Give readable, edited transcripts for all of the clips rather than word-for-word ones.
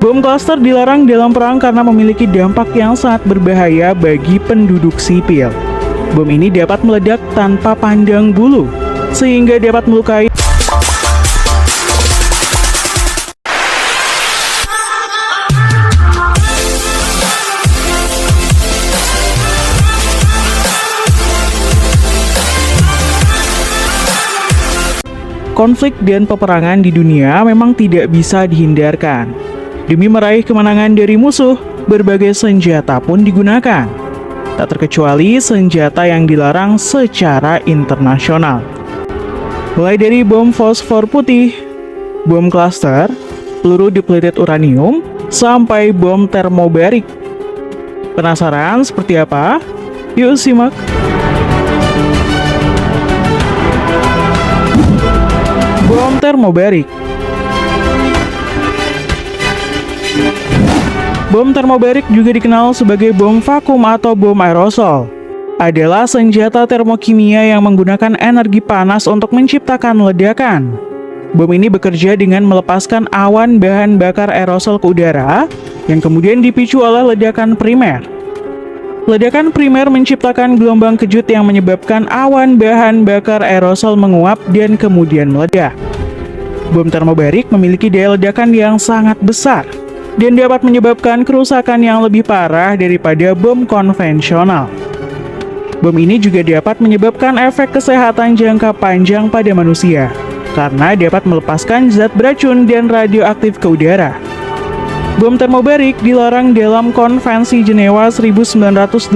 Bom klaster dilarang dalam perang karena memiliki dampak yang sangat berbahaya bagi penduduk sipil. Bom ini dapat meledak tanpa pandang bulu, sehingga dapat melukai. Konflik dan peperangan di dunia memang tidak bisa dihindarkan. Demi meraih kemenangan dari musuh, berbagai senjata pun digunakan. Tak terkecuali senjata yang dilarang secara internasional. Mulai dari bom fosfor putih, bom klaster, peluru depleted uranium, sampai bom termobarik. Penasaran seperti apa? Yuk simak! Bom termobarik. Bom termobarik juga dikenal sebagai bom vakum atau bom aerosol. Adalah senjata termokimia yang menggunakan energi panas untuk menciptakan ledakan. Bom ini bekerja dengan melepaskan awan bahan bakar aerosol ke udara yang kemudian dipicu oleh ledakan primer. Ledakan primer menciptakan gelombang kejut yang menyebabkan awan bahan bakar aerosol menguap dan kemudian meledak. Bom termobarik memiliki daya ledakan yang sangat besar dan dapat menyebabkan kerusakan yang lebih parah daripada bom konvensional. Bom ini juga dapat menyebabkan efek kesehatan jangka panjang pada manusia karena dapat melepaskan zat beracun dan radioaktif ke udara. Bom termobarik dilarang dalam Konvensi Jenewa 1980,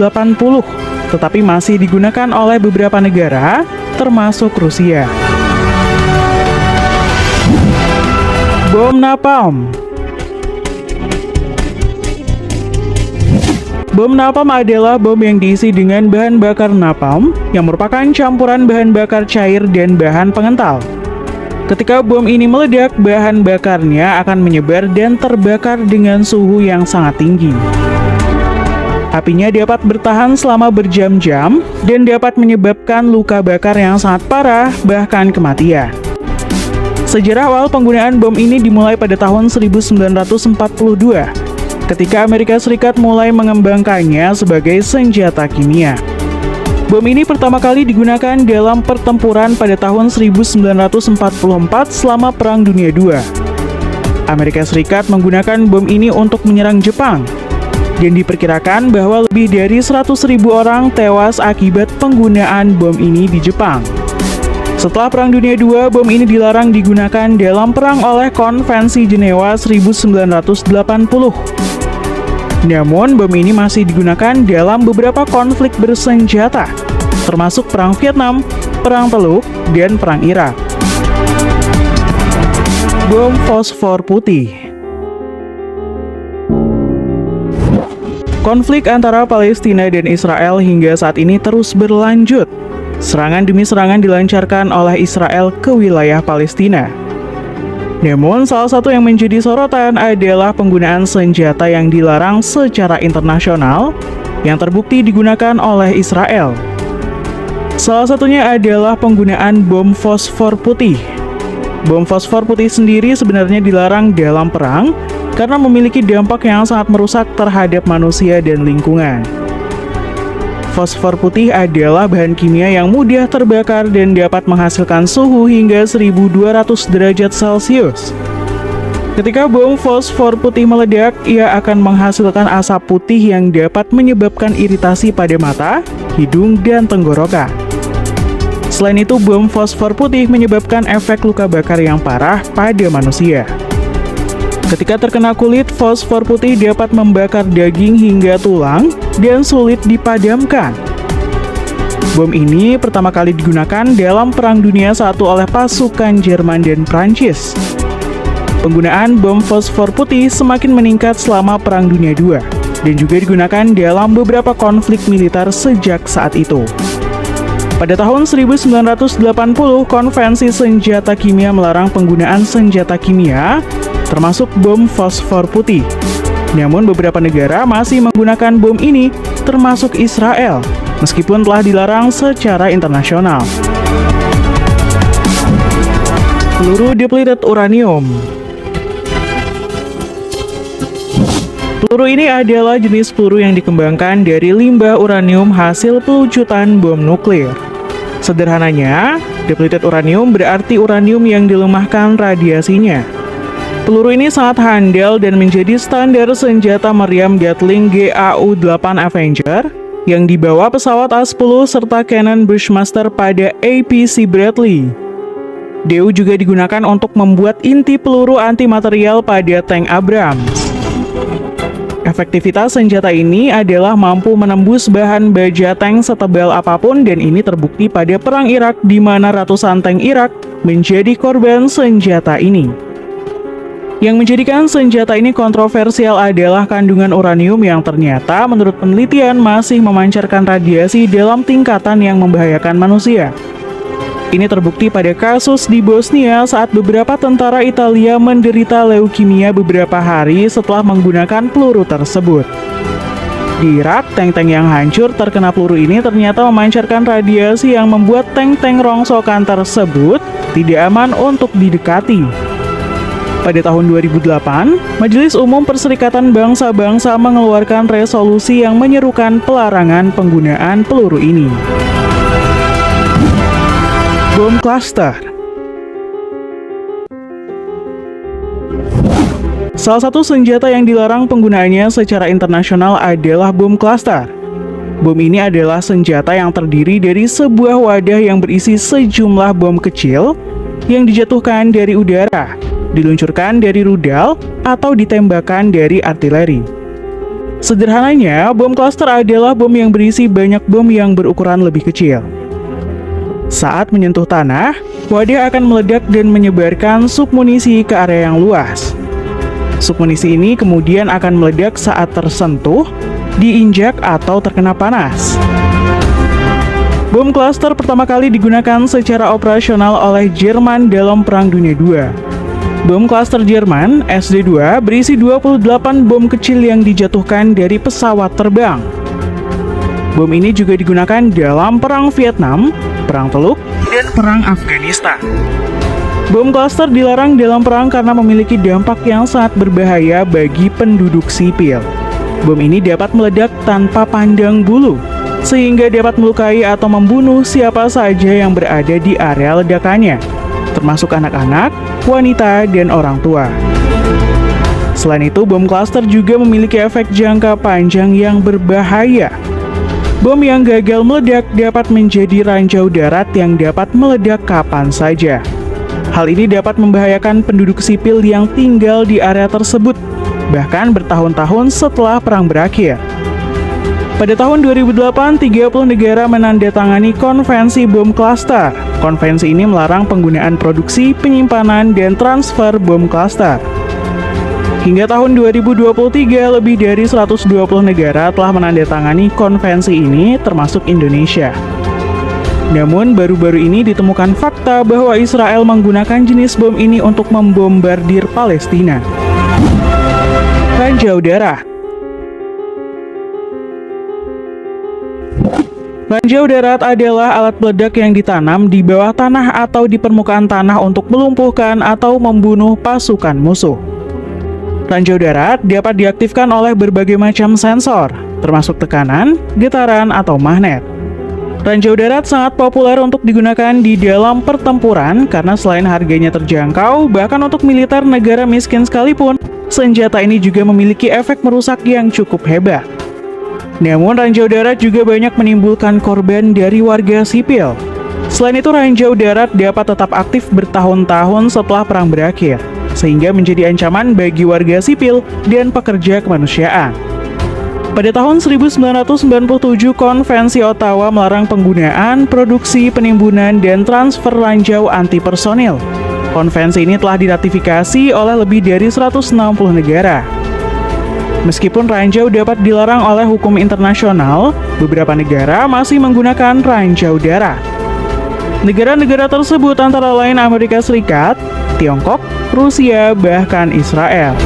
tetapi masih digunakan oleh beberapa negara, termasuk Rusia. Bom napalm. Bom napalm adalah bom yang diisi dengan bahan bakar napalm, yang merupakan campuran bahan bakar cair dan bahan pengental. Ketika bom ini meledak, bahan bakarnya akan menyebar dan terbakar dengan suhu yang sangat tinggi. Apinya dapat bertahan selama berjam-jam dan dapat menyebabkan luka bakar yang sangat parah, bahkan kematian. Sejarah awal penggunaan bom ini dimulai pada tahun 1942, ketika Amerika Serikat mulai mengembangkannya sebagai senjata kimia. Bom ini pertama kali digunakan dalam pertempuran pada tahun 1944 selama Perang Dunia II. Amerika Serikat menggunakan bom ini untuk menyerang Jepang, dan diperkirakan bahwa lebih dari 100.000 orang tewas akibat penggunaan bom ini di Jepang. Setelah Perang Dunia II, bom ini dilarang digunakan dalam perang oleh Konvensi Jenewa 1980. Namun, bom ini masih digunakan dalam beberapa konflik bersenjata, termasuk Perang Vietnam, Perang Teluk, dan Perang Irak. Bom fosfor putih. Konflik antara Palestina dan Israel hingga saat ini terus berlanjut. Serangan demi serangan dilancarkan oleh Israel ke wilayah Palestina. Namun, salah satu yang menjadi sorotan adalah penggunaan senjata yang dilarang secara internasional yang terbukti digunakan oleh Israel. Salah satunya adalah penggunaan bom fosfor putih. Bom fosfor putih sendiri sebenarnya dilarang dalam perang karena memiliki dampak yang sangat merusak terhadap manusia dan lingkungan. Fosfor putih adalah bahan kimia yang mudah terbakar dan dapat menghasilkan suhu hingga 1200 derajat Celcius. Ketika bom fosfor putih meledak, ia akan menghasilkan asap putih yang dapat menyebabkan iritasi pada mata, hidung, dan tenggorokan. Selain itu, bom fosfor putih menyebabkan efek luka bakar yang parah pada manusia. Ketika terkena kulit, fosfor putih dapat membakar daging hingga tulang dan sulit dipadamkan. Bom ini pertama kali digunakan dalam Perang Dunia I oleh pasukan Jerman dan Prancis. Penggunaan bom fosfor putih semakin meningkat selama Perang Dunia II dan juga digunakan dalam beberapa konflik militer sejak saat itu. Pada tahun 1980, Konvensi Senjata Kimia melarang penggunaan senjata kimia, termasuk bom fosfor putih. Namun beberapa negara masih menggunakan bom ini, termasuk Israel, meskipun telah dilarang secara internasional. Peluru depleted uranium. Peluru ini adalah jenis peluru yang dikembangkan dari limbah uranium hasil pelucutan bom nuklir. Sederhananya, depleted uranium berarti uranium yang dilemahkan radiasinya. Peluru ini sangat handal dan menjadi standar senjata meriam Gatling GAU-8 Avenger yang dibawa pesawat A-10 serta Cannon Bushmaster pada APC Bradley. DU juga digunakan untuk membuat inti peluru antimaterial pada tank Abrams. Efektivitas senjata ini adalah mampu menembus bahan baja tank setebal apapun dan ini terbukti pada Perang Irak di mana ratusan tank Irak menjadi korban senjata ini. Yang menjadikan senjata ini kontroversial adalah kandungan uranium yang ternyata menurut penelitian masih memancarkan radiasi dalam tingkatan yang membahayakan manusia. Ini terbukti pada kasus di Bosnia saat beberapa tentara Italia menderita leukemia beberapa hari setelah menggunakan peluru tersebut. Di Irak, tank-tank yang hancur terkena peluru ini ternyata memancarkan radiasi yang membuat tank-tank rongsokan tersebut tidak aman untuk didekati. Pada tahun 2008, Majelis Umum Perserikatan Bangsa-Bangsa mengeluarkan resolusi yang menyerukan pelarangan penggunaan peluru ini. Bom cluster. Salah satu senjata yang dilarang penggunaannya secara internasional adalah bom cluster. Bom ini adalah senjata yang terdiri dari sebuah wadah yang berisi sejumlah bom kecil yang dijatuhkan dari udara, diluncurkan dari rudal, atau ditembakkan dari artileri. Sederhananya, bom cluster adalah bom yang berisi banyak bom yang berukuran lebih kecil. Saat menyentuh tanah, wadah akan meledak dan menyebarkan submunisi ke area yang luas. Submunisi ini kemudian akan meledak saat tersentuh, diinjak, atau terkena panas. Bom cluster pertama kali digunakan secara operasional oleh Jerman dalam Perang Dunia II. Bom cluster Jerman, SD-2, berisi 28 bom kecil yang dijatuhkan dari pesawat terbang. Bom ini juga digunakan dalam Perang Vietnam, Perang Teluk, dan Perang Afghanistan. Bom cluster dilarang dalam perang karena memiliki dampak yang sangat berbahaya bagi penduduk sipil. Bom ini dapat meledak tanpa pandang bulu, sehingga dapat melukai atau membunuh siapa saja yang berada di area ledakannya, termasuk anak-anak, wanita, dan orang tua. Selain itu, bom cluster juga memiliki efek jangka panjang yang berbahaya. Bom yang gagal meledak dapat menjadi ranjau darat yang dapat meledak kapan saja. Hal ini dapat membahayakan penduduk sipil yang tinggal di area tersebut, bahkan bertahun-tahun setelah perang berakhir. Pada tahun 2008, 30 negara menandatangani konvensi bom cluster. Konvensi ini melarang penggunaan produksi, penyimpanan, dan transfer bom cluster. Hingga tahun 2023, lebih dari 120 negara telah menandatangani konvensi ini, termasuk Indonesia. Namun, baru-baru ini ditemukan fakta bahwa Israel menggunakan jenis bom ini untuk membombardir Palestina. Ranjau darah. Ranjau darat adalah alat peledak yang ditanam di bawah tanah atau di permukaan tanah untuk melumpuhkan atau membunuh pasukan musuh. Ranjau darat dapat diaktifkan oleh berbagai macam sensor, termasuk tekanan, getaran, atau magnet. Ranjau darat sangat populer untuk digunakan di dalam pertempuran karena selain harganya terjangkau, bahkan untuk militer negara miskin sekalipun, senjata ini juga memiliki efek merusak yang cukup hebat. Namun, ranjau darat juga banyak menimbulkan korban dari warga sipil. Selain itu, ranjau darat dapat tetap aktif bertahun-tahun setelah perang berakhir, sehingga menjadi ancaman bagi warga sipil dan pekerja kemanusiaan. Pada tahun 1997, Konvensi Ottawa melarang penggunaan, produksi, penimbunan, dan transfer ranjau anti-personil. Konvensi ini telah diratifikasi oleh lebih dari 160 negara. Meskipun ranjau dapat dilarang oleh hukum internasional, beberapa negara masih menggunakan ranjau darat. Negara-negara tersebut antara lain Amerika Serikat, Tiongkok, Rusia, bahkan Israel.